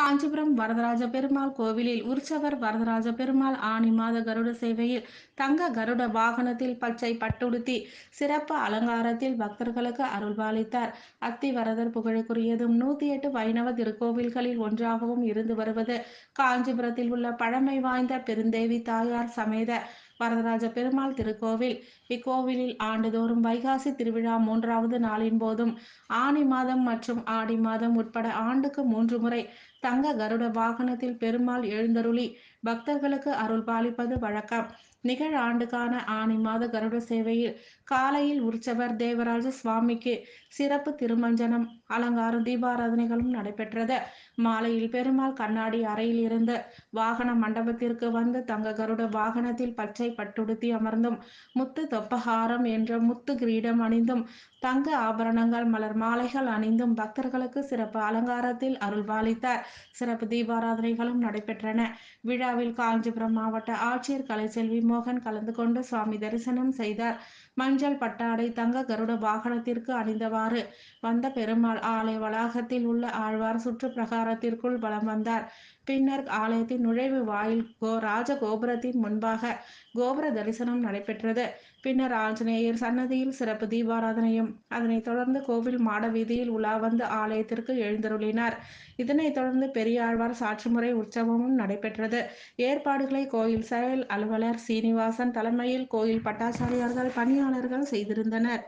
காஞ்சிபுரம் வரதராஜ பெருமாள் கோவிலில் உற்சவர் வரதராஜ பெருமாள் ஆனி மாத கருட சேவையில் தங்க கருட வாகனத்தில் பச்சை பட்டுடுத்தி சிறப்பு அலங்காரத்தில் பக்தர்களுக்கு அருள்பாலித்தார். அத்திவரதர் புகழுக்குரியதும் 108 வைணவ திருக்கோவில்களில் ஒன்றாகவும் இருந்து வருவது காஞ்சிபுரத்தில் உள்ள பழமை வாய்ந்த பெருந்தேவி தாயார் சமேத வரதராஜ பெருமாள் திருக்கோவில். இக்கோவிலில் ஆண்டுதோறும் வைகாசி திருவிழா 3வது நாளின் போதும் ஆனி மாதம் மற்றும் ஆடி மாதம் உட்பட ஆண்டுக்கு 3 முறை தங்க கருட வாகனத்தில் பெருமாள் எழுந்தருளி பக்தர்களுக்கு அருள் பாலிப்பது வழக்கம். நிகழ் ஆண்டுக்கான ஆனி மாத கருட சேவையில் காலையில் உற்சவர் தேவராஜ சுவாமிக்கு சிறப்பு திருமஞ்சனம் அலங்காரம் தீபாராதனைகளும் நடைபெற்றது. மாலையில் பெருமாள் கண்ணாடி அறையில் இருந்து வாகன மண்டபத்திற்கு வந்து தங்க கருட வாகனத்தில் பச்சை பட்டுடுத்தி அமர்ந்தும் முத்து தொப்பஹாரம் என்ற முத்து கிரீடம் அணிந்தும் தங்க ஆபரணங்கள் மலர் மாலைகள் அணிந்தும் பக்தர்களுக்கு சிறப்பு அலங்காரத்தில் அருள்பாலித்தார். சிறப்பு தீபாராதனைகளும் நடைபெற்றன. விழாவில் காஞ்சிபுரம் மாவட்ட ஆட்சியர் கலைச்செல்வி மோகன் கலந்து கொண்டு சுவாமி தரிசனம் செய்தார். மஞ்சள் பட்டாடை தங்க கருட வாகனத்திற்கு அணிந்தவாறு வந்த பெருமாள் ஆலய வளாகத்தில் உள்ள ஆழ்வார் சுற்று பிரகாரத்திற்குள் வலம் வந்தார். பின்னர் ஆலயத்தின் நுழைவு வாயில் ராஜகோபுரத்தின் முன்பாக கோபுர தரிசனம் நடைபெற்றது. பின்னர் ஆஞ்சநேயர் சன்னதியில் சிறப்பு தீபாராதனையும் அதனைத் தொடர்ந்து கோவில் மாட வீதியில் உலா வந்து ஆலயத்திற்கு எழுந்தருளினார். இதனைத் தொடர்ந்து பெரியாழ்வார் சாற்றுமுறை உற்சவமும் நடைபெற்றது. ஏற்பாடுகளை கோயில் செயல் அலுவலர் சீனிவாசன் தலைமையில் கோயில் பட்டாச்சாரியார்கள் பணியாளர்கள் செய்திருந்தனர்.